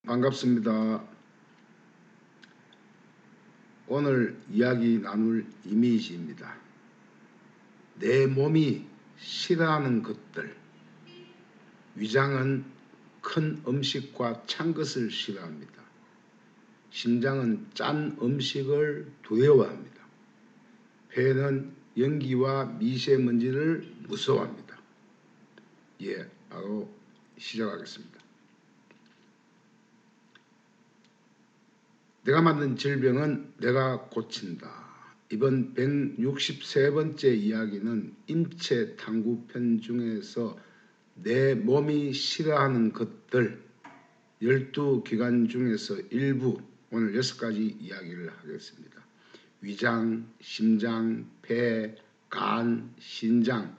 반갑습니다. 오늘 이야기 나눌 이미지입니다. 내 몸이 싫어하는 것들. 위장은 큰 음식과 찬 것을 싫어합니다. 심장은 짠 음식을 두려워합니다. 폐는 연기와 미세먼지를 무서워합니다. 바로 시작하겠습니다. 내가 만든 질병은 내가 고친다. 이번 163번째 이야기는 인체탐구편 중에서 내 몸이 싫어하는 것들 12기관 중에서 일부, 오늘 6가지 이야기를 하겠습니다. 위장, 심장, 폐, 간, 신장,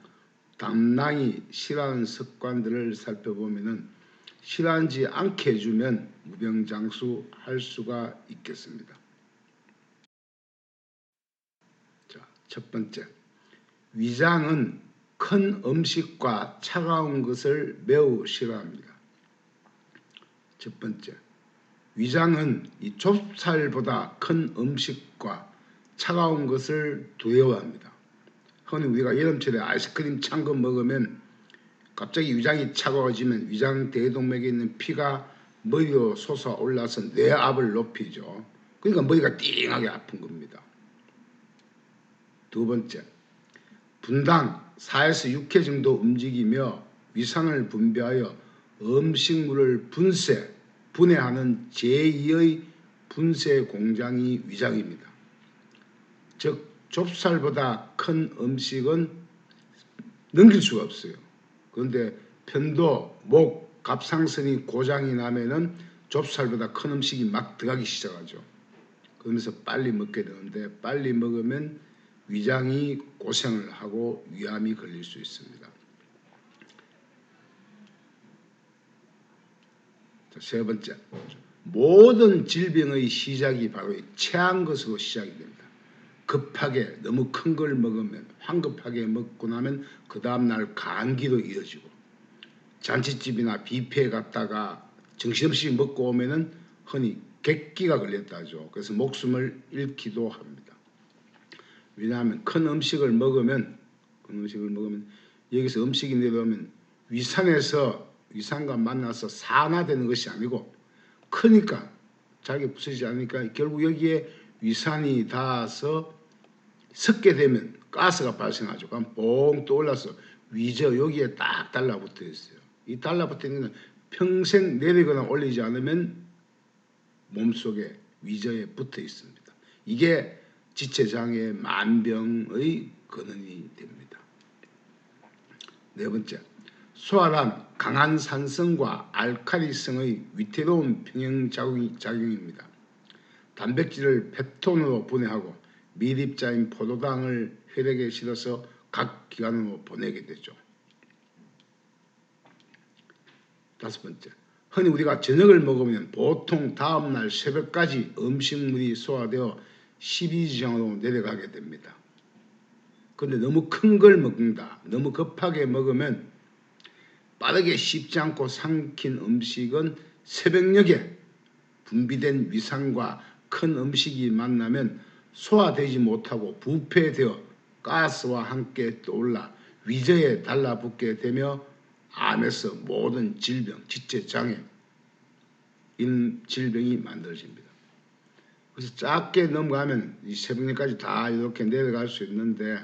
담낭이 싫어하는 습관들을 살펴보면 싫어하지 않게 해주면 무병장수할 수가 있겠습니다. 자, 첫 번째, 위장은 큰 음식과 차가운 것을 매우 싫어합니다. 첫 번째, 위장은 이 좁쌀보다 큰 음식과 차가운 것을 두려워합니다. 흔히 우리가 여름철에 아이스크림 찬 거 먹으면 갑자기 위장이 차가워지면 위장 대동맥에 있는 피가 머리로 솟아올라서 뇌압을 높이죠. 그러니까 머리가 띵하게 아픈 겁니다. 두 번째, 분당 4에서 6회 정도 움직이며 위산을 분비하여 음식물을 분해하는 제2의 분쇄 공장이 위장입니다. 즉 좁쌀보다 큰 음식은 넘길 수가 없어요. 그런데 편도, 목, 갑상선이 고장이 나면은 좁쌀보다 큰 음식이 막 들어가기 시작하죠. 그러면서 빨리 먹게 되는데 빨리 먹으면 위장이 고생을 하고 위암이 걸릴 수 있습니다. 자, 세 번째, 모든 질병의 시작이 바로 체한 것으로 시작이 됩니다. 급하게 너무 큰 걸 먹으면, 황급하게 먹고 나면 그 다음날 감기로 이어지고, 잔치집이나 뷔페에 갔다가 정신없이 먹고 오면은 흔히 객기가 걸렸다죠. 그래서 목숨을 잃기도 합니다. 왜냐하면 큰 음식을 먹으면 여기서 음식이 내려오면 위산과 만나서 산화되는 것이 아니고 크니까 잘게 부서지지 않으니까 결국 여기에 위산이 닿아서 섞게 되면 가스가 발생하죠. 그럼 뽕 떠올라서 위저 여기에 딱 달라붙어 있어요. 이 달라붙어 있는 건 평생 내리거나 올리지 않으면 몸속에 위저에 붙어 있습니다. 이게 지체장애 만병의 근원이 됩니다. 네 번째, 소화란 강한 산성과 알칼리성의 위태로운 평형작용입니다. 단백질을 펩톤으로 분해하고 미립자인 포도당을 혈액에 실어서 각 기관으로 보내게 되죠. 다섯 번째, 흔히 우리가 저녁을 먹으면 보통 다음날 새벽까지 음식물이 소화되어 십이지장으로 내려가게 됩니다. 그런데 너무 큰 걸 먹는다, 너무 급하게 먹으면 빠르게 씹지 않고 삼킨 음식은 새벽녘에 분비된 위산과 큰 음식이 만나면 소화되지 못하고 부패되어 가스와 함께 떠올라 위저에 달라붙게 되며 암에서 모든 질병, 지체장애, 질병이 만들어집니다. 그래서 작게 넘어가면 이 새벽녘까지 다 이렇게 내려갈 수 있는데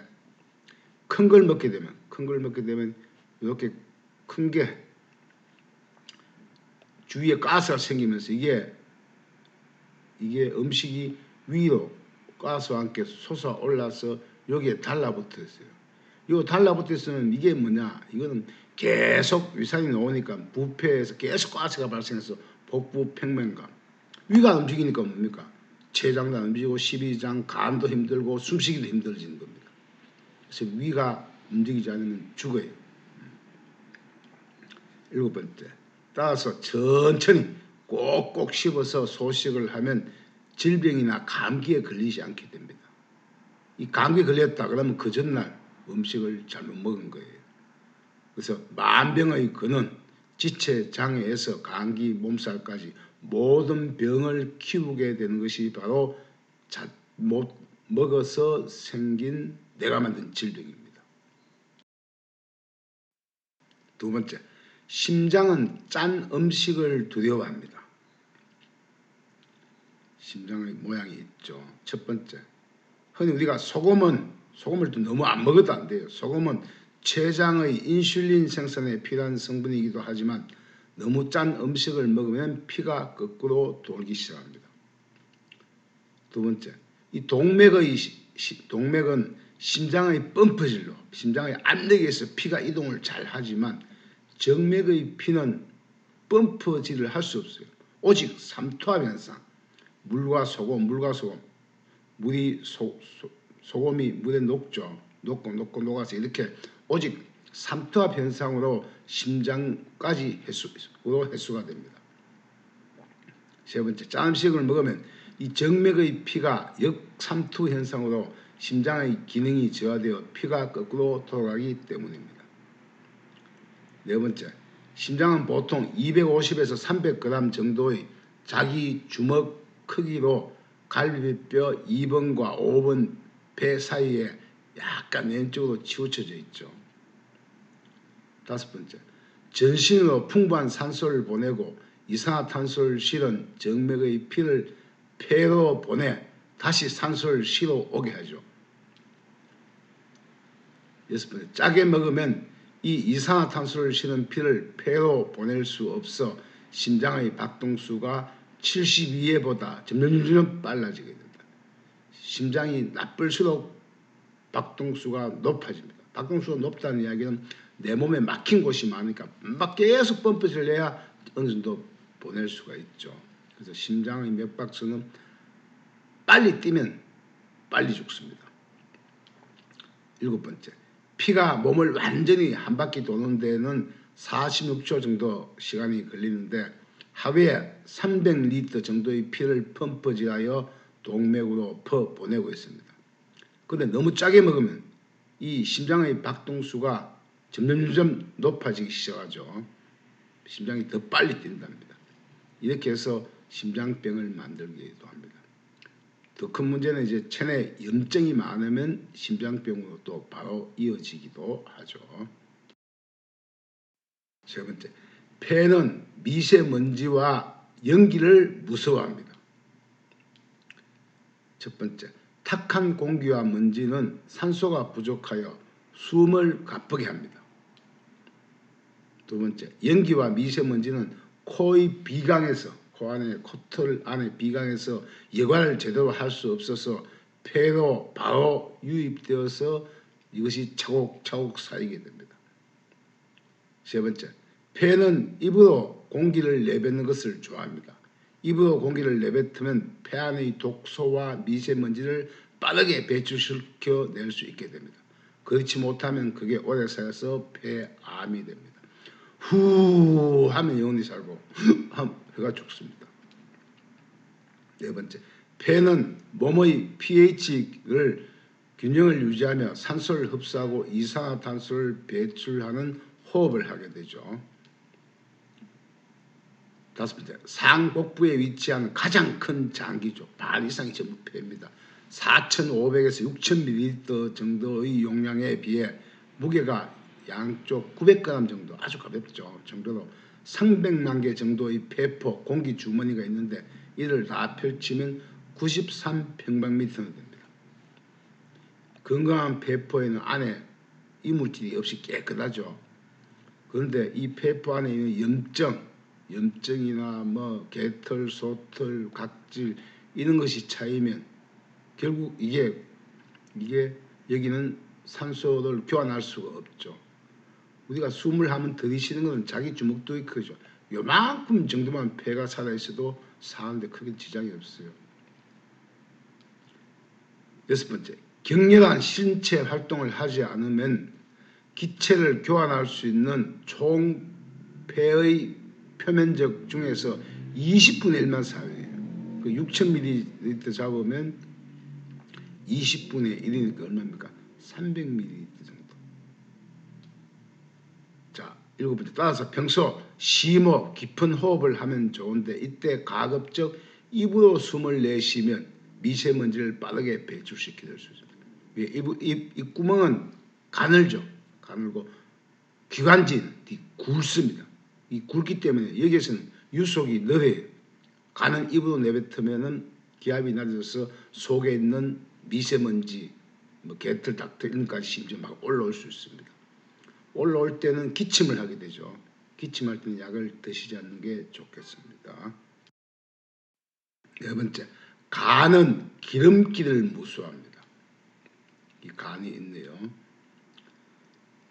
큰 걸 먹게 되면 이렇게 큰 게 주위에 가스가 생기면서 이게 음식이 위로 가스와 함께 솟아올라서 여기에 달라붙어 있어요. 이거 달라붙어 있으면 이게 뭐냐? 이거는 계속 위산이 나오니까 부패에서 계속 가스가 발생해서 복부 평면감. 위가 움직이니까 뭡니까? 췌장도 안 움직이고 십이장, 간도 힘들고 숨쉬기도 힘들어지는 겁니다. 그래서 위가 움직이지 않으면 죽어요. 일곱 번째, 따라서 천천히 꼭꼭 씹어서 소식을 하면 질병이나 감기에 걸리지 않게 됩니다. 이 감기에 걸렸다 그러면 그 전날 음식을 잘못 먹은 거예요. 그래서 만병의 근원, 지체 장애에서 감기, 몸살까지 모든 병을 키우게 되는 것이 바로 못 먹어서 생긴 내가 만든 질병입니다. 두 번째, 심장은 짠 음식을 두려워합니다. 심장의 모양이 있죠. 첫 번째, 흔히 우리가 소금을 또 너무 안 먹어도 안 돼요. 소금은 췌장의 인슐린 생산에 필요한 성분이기도 하지만 너무 짠 음식을 먹으면 피가 거꾸로 돌기 시작합니다. 두 번째, 이 동맥은 심장의 펌프질로 심장의 압력에서 피가 이동을 잘 하지만 정맥의 피는 펌프질을 할 수 없어요. 오직 삼투압 현상, 물과 소금, 소금이 물에 녹죠. 녹아서 이렇게 오직 삼투압 현상으로 심장까지 해수가 됩니다. 세 번째, 짠 음식을 먹으면 이 정맥의 피가 역삼투 현상으로 심장의 기능이 저하되어 피가 거꾸로 돌아가기 때문입니다. 네 번째, 심장은 보통 250에서 300g 정도의 자기 주먹 크기로 갈비뼈 2번과 5번 배 사이에 약간 왼쪽으로 치우쳐져 있죠. 다섯 번째, 전신으로 풍부한 산소를 보내고 이산화탄소를 실은 정맥의 피를 폐로 보내 다시 산소를 실어 오게 하죠. 여섯 번째, 짜게 먹으면 이 이산화탄소를 실은 피를 폐로 보낼 수 없어 심장의 박동수가 72회보다 점점 빨라지게 됩니다. 심장이 나쁠수록 박동수가 높아집니다. 박동수가 높다는 이야기는 내 몸에 막힌 곳이 많으니까 막 계속 펌프질을 해야 어느 정도 보낼 수가 있죠. 그래서 심장의 맥박수는 빨리 뛰면 빨리 죽습니다. 일곱 번째, 피가 몸을 완전히 한 바퀴 도는 데는 46초 정도 시간이 걸리는데 하루에 300리터 정도의 피를 펌프질하여 동맥으로 보내고 있습니다. 그런데 너무 짜게 먹으면 이 심장의 박동수가 점점 높아지기 시작하죠. 심장이 더 빨리 뛴답니다. 이렇게 해서 심장병을 만들기도 합니다. 더 큰 문제는 이제 체내 염증이 많으면 심장병으로 또 바로 이어지기도 하죠. 세 번째, 폐는 미세먼지와 연기를 무서워합니다. 첫 번째, 탁한 공기와 먼지는 산소가 부족하여 숨을 가쁘게 합니다. 두 번째, 연기와 미세먼지는 코의 비강에서 코 안에 코털 안에 비강에서 여과를 제대로 할 수 없어서 폐로 바로 유입되어서 이것이 차곡차곡 쌓이게 됩니다. 세 번째, 폐는 입으로 공기를 내뱉는 것을 좋아합니다. 입으로 공기를 내뱉으면 폐 안의 독소와 미세먼지를 빠르게 배출시켜 낼 수 있게 됩니다. 그렇지 못하면 그게 오래 쌓여서 폐암이 됩니다. 후 하면 영혼이 살고 하면 폐가 죽습니다. 네 번째, 폐는 몸의 pH를 균형을 유지하며 산소를 흡수하고 이산화탄소를 배출하는 호흡을 하게 되죠. 다섯 번째, 상복부에 위치한 가장 큰 장기죠. 반 이상이 전부 폐입니다. 4,500에서 6,000ml 정도의 용량에 비해 무게가 양쪽 900g 정도, 아주 가볍죠. 정도로 300만 개 정도의 폐포, 공기 주머니가 있는데 이를 다 펼치면 93평방미터는 됩니다. 건강한 폐포에는 안에 이물질이 없이 깨끗하죠. 그런데 이 폐포 안에 있는 염증이나 뭐 개털, 소털, 각질 이런 것이 차이면 결국 이게 여기는 산소를 교환할 수가 없죠. 우리가 숨을 한번 들이쉬는 것은 자기 주먹도 크죠. 요만큼 정도만 폐가 살아있어도 사는데 크게 지장이 없어요. 여섯 번째, 격렬한 신체 활동을 하지 않으면 기체를 교환할 수 있는 총 폐의 표면적 중에서 20분의 1만 사용해요. 그 6,000ml 잡으면 20분의 1이니까 얼마입니까? 300ml 정도. 자, 일곱번째, 따라서 평소 심호 깊은 호흡을 하면 좋은데 이때 가급적 입으로 숨을 내쉬면 미세먼지를 빠르게 배출시킬 수 있습니다. 입 구멍은 가늘죠. 가늘고 기관지는 굵습니다. 이 굵기 때문에 여기에서는 유속이 느려요. 가는 입으로 내뱉으면은 기압이 낮아져서 속에 있는 미세먼지, 뭐 개털, 닥터 이런 것까지 심지어 막 올라올 수 있습니다. 올라올 때는 기침을 하게 되죠. 기침할 때는 약을 드시지 않는 게 좋겠습니다. 네 번째, 간은 기름기를 무수합니다. 이 간이 있네요.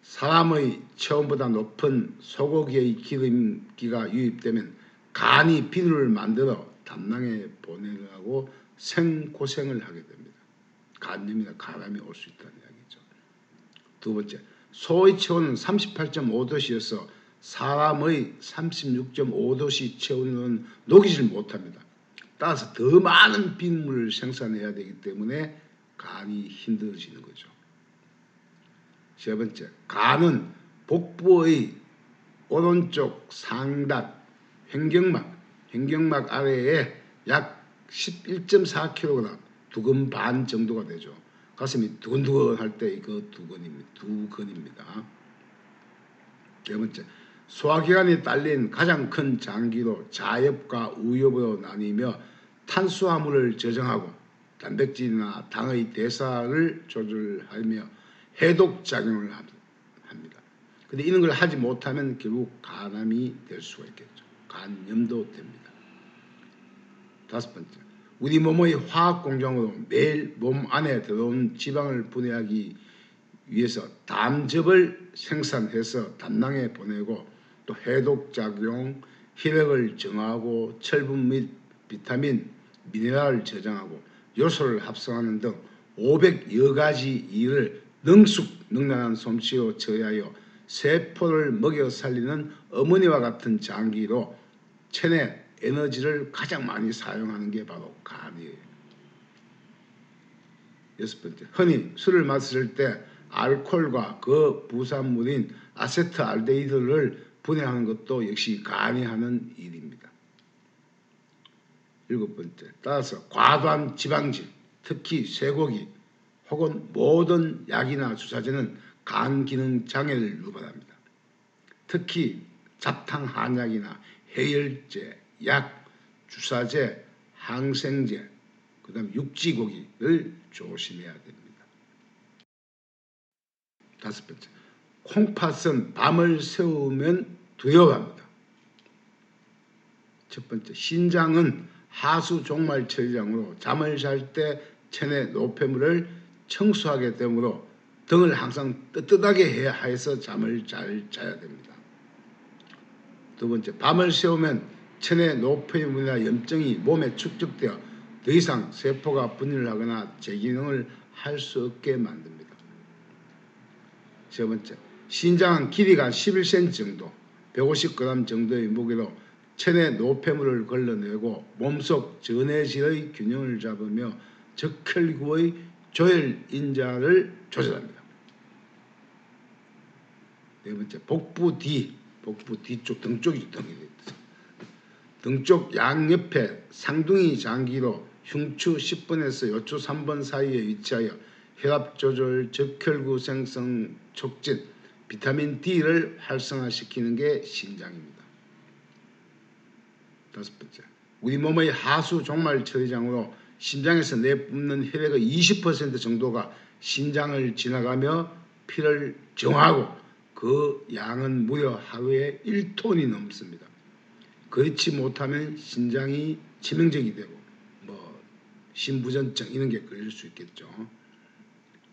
사람의 체온보다 높은 소고기의 기름기가 유입되면 간이 비누를 만들어 담낭에 보내려고 생고생을 하게 됩니다. 간염이나 간암이 올 수 있다는 이야기죠. 두 번째, 소의 체온은 38.5도씨여서 사람의 36.5도씨 체온은 녹이질 못합니다. 따라서 더 많은 비누를 생산해야 되기 때문에 간이 힘들어지는 거죠. 세 번째, 간은 복부의 오른쪽 상단 횡격막 아래에 약 11.4kg, 두근 반 정도가 되죠. 가슴이 두근두근할 때 그 두근입니다. 네 번째, 소화기관에 딸린 가장 큰 장기로 좌엽과 우엽으로 나뉘며 탄수화물을 저장하고 단백질이나 당의 대사를 조절하며 해독작용을 합니다. 근데 이런 걸 하지 못하면 결국 간암이 될 수가 있겠죠. 간염도 됩니다. 다섯 번째, 우리 몸의 화학공장으로 매일 몸 안에 들어온 지방을 분해하기 위해서 담즙을 생산해서 담낭에 보내고 또 해독작용, 혈액을 정화하고 철분 및 비타민, 미네랄을 저장하고 요소를 합성하는 등 500여 가지 일을 능숙능란한 솜씨로 처리하여 세포를 먹여 살리는 어머니와 같은 장기로 체내 에너지를 가장 많이 사용하는 게 바로 간이에요. 여섯 번째, 흔히 술을 마실 때 알코올과 그 부산물인 아세트알데히드를 분해하는 것도 역시 간이 하는 일입니다. 일곱 번째, 따라서 과도한 지방질, 특히 쇠고기 혹은 모든 약이나 주사제는 간 기능 장애를 유발합니다. 특히 잡탕 한약이나 해열제, 약, 주사제, 항생제, 그 다음 육지고기를 조심해야 됩니다. 다섯 번째, 콩팥은 밤을 새우면 두려워합니다. 첫 번째, 신장은 하수 종말 처리장으로 잠을 잘 때 체내 노폐물을 청소하게 되므로 등을 항상 뜨뜻하게 해야 해서 잠을 잘 자야 됩니다. 두 번째, 밤을 새우면 체내 노폐물이나 염증이 몸에 축적되어 더 이상 세포가 분열을 하거나 재기능을 할 수 없게 만듭니다. 세 번째, 신장은 길이가 11cm 정도, 150g 정도의 무게로 체내 노폐물을 걸러내고 몸속 전해질의 균형을 잡으며 적혈구의 조혈인자를 조절합니다. 네 번째, 복부 뒤쪽, 등 쪽이 등 쪽 양옆에 상둥이 장기로 흉추 10번에서 요추 3번 사이에 위치하여 혈압 조절, 적혈구 생성 촉진, 비타민 D를 활성화시키는 게 신장입니다. 다섯 번째, 우리 몸의 하수 종말 처리장으로 심장에서 내뿜는 혈액의 20% 정도가 신장을 지나가며 피를 정화하고 그 양은 무려 하루에 1톤이 넘습니다. 그렇지 못하면 신장이 치명적이 되고 뭐 심부전증 이런 게 걸릴 수 있겠죠.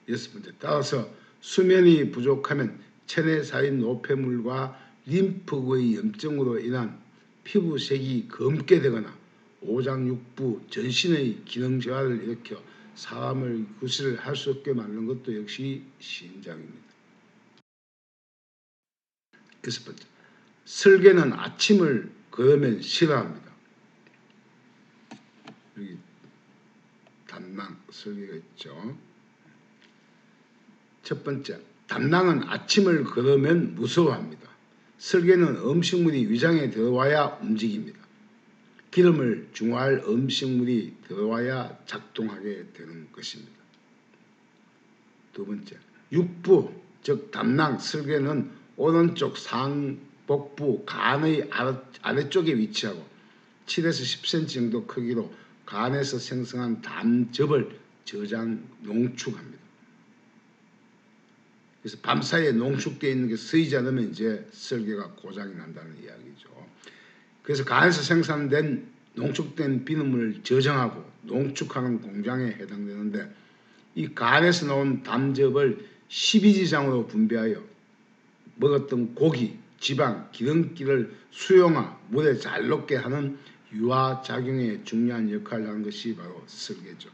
여섯 번째, 따라서 수면이 부족하면 체내 쌓인 노폐물과 림프구의 염증으로 인한 피부색이 검게 되거나 오장육부, 전신의 기능 저하를 일으켜 사람을 구실을 할 수 없게 만드는 것도 역시 신장입니다. 여섯 번째, 설계는 아침을 걸으면 싫어합니다. 여기 담낭 설계가 있죠. 첫 번째, 담낭은 아침을 걸으면 무서워합니다. 설계는 음식물이 위장에 들어와야 움직입니다. 기름을 중화할 음식물이 들어와야 작동하게 되는 것입니다. 두 번째, 육부 즉 담낭 설계는 오른쪽 상복부 간의 아래쪽에 위치하고 7에서 10cm 정도 크기로 간에서 생성한 담즙을 저장 농축합니다. 그래서 밤사이에 농축되어 있는 게 쓰이지 않으면 이제 설계가 고장이 난다는 이야기죠. 그래서 간에서 생산된 농축된 비눗물을 저장하고 농축하는 공장에 해당되는데, 이 간에서 나온 담즙을 십이지장으로 분배하여 먹었던 고기, 지방, 기름기를 수용하 물에 잘 녹게 하는 유화작용에 중요한 역할을 하는 것이 바로 설계죠.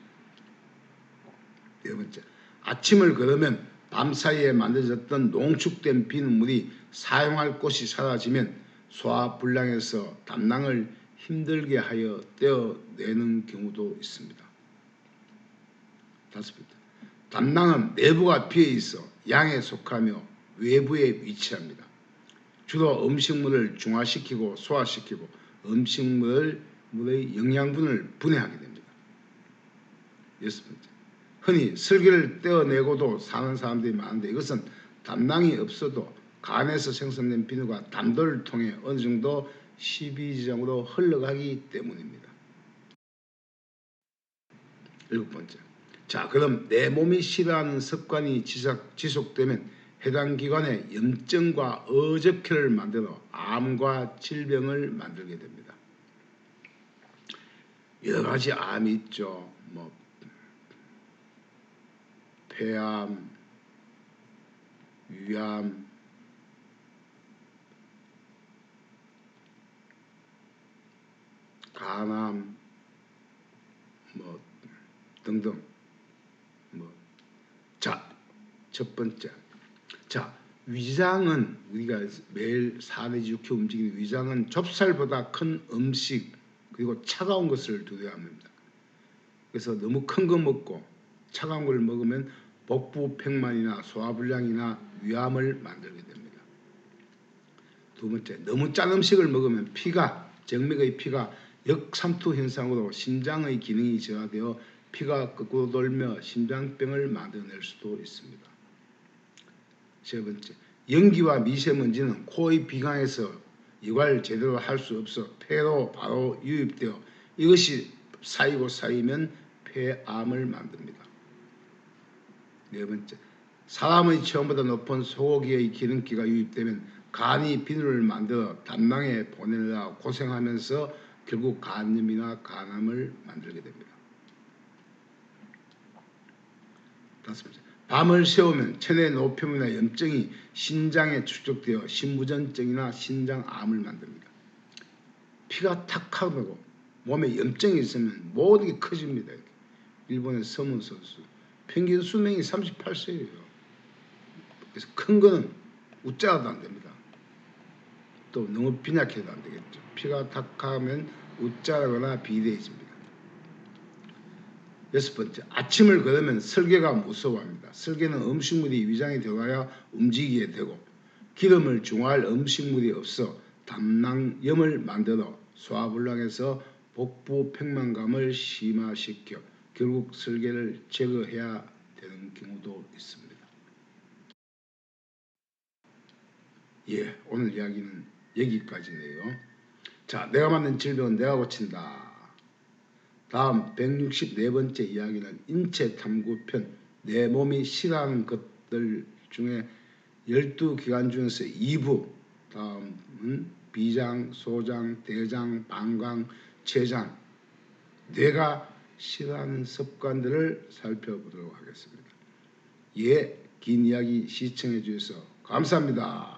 네 번째, 아침을 걸으면 밤사이에 만들어졌던 농축된 비눗물이 사용할 곳이 사라지면 소화불량에서 담낭을 힘들게 하여 떼어내는 경우도 있습니다. 다섯 번째, 담낭은 내부가 비어 있어 양에 속하며 외부에 위치합니다. 주로 음식물을 중화시키고 소화시키고 음식물의 영양분을 분해하게 됩니다. 여섯 번째, 흔히 설계를 떼어내고도 사는 사람들이 많은데, 이것은 담낭이 없어도 간에서 생성된 비누가 담도를 통해 어느 정도 십이지장으로 흘러가기 때문입니다. 일곱 번째, 자, 그럼 내 몸이 싫어하는 습관이 지속되면 해당 기관에 염증과 어적혈을 만들어 암과 질병을 만들게 됩니다. 여러 가지 암이 있죠. 폐암, 위암, 간암, 등등. 자, 첫 번째. 자, 위장은 우리가 매일 4 내지 6회 움직이는 위장은 좁쌀보다 큰 음식 그리고 차가운 것을 두려워합니다. 그래서 너무 큰 거 먹고 차가운 걸 먹으면 복부 팽만이나 소화불량이나 위암을 만들게 됩니다. 두 번째, 너무 짠 음식을 먹으면 정맥의 피가 역삼투 현상으로 심장의 기능이 저하되어 피가 거꾸로 돌며 심장병을 만들어낼 수도 있습니다. 세 번째, 연기와 미세먼지는 코의 비강에서 이걸 제대로 할 수 없어 폐로 바로 유입되어 이것이 쌓이면 폐암을 만듭니다. 네 번째, 사람의 체온보다 높은 소고기의 기름기가 유입되면 간이 비누를 만들어 담낭에 보내느라 고생하면서 결국 간염이나 간암을 만들게 됩니다. 다섯 번째, 밤을 새우면 체내 노폐물이나 염증이 신장에 축적되어 신부전증이나 신장암을 만듭니다. 피가 탁하고 몸에 염증이 있으면 모든 게 커집니다. 일본의 서문 선수 평균 수명이 38세예요. 그래서 큰 거는 웃자도 안 됩니다. 또 너무 빈약해도 안 되겠죠. 피가 탁하면 웃자거나 비대해집니다. 여섯 번째, 아침을 걸으면 설계가 무서워합니다. 설계는 음식물이 위장에 들어가야 움직이게 되고 기름을 중화할 음식물이 없어 담낭염을 만들어 소화불량에서 복부 팽만감을 심화시켜 결국 설계를 제거해야 되는 경우도 있습니다. 예, 오늘 이야기는 여기까지네요. 자, 내가 만든 질병은 내가 고친다. 다음 164번째 이야기는 인체탐구편, 내 몸이 싫어하는 것들 중에 12기관 중에서 2부, 다음은 비장, 소장, 대장, 방광, 췌장, 뇌가 싫어하는 습관들을 살펴보도록 하겠습니다. 예, 긴 이야기 시청해 주셔서 감사합니다.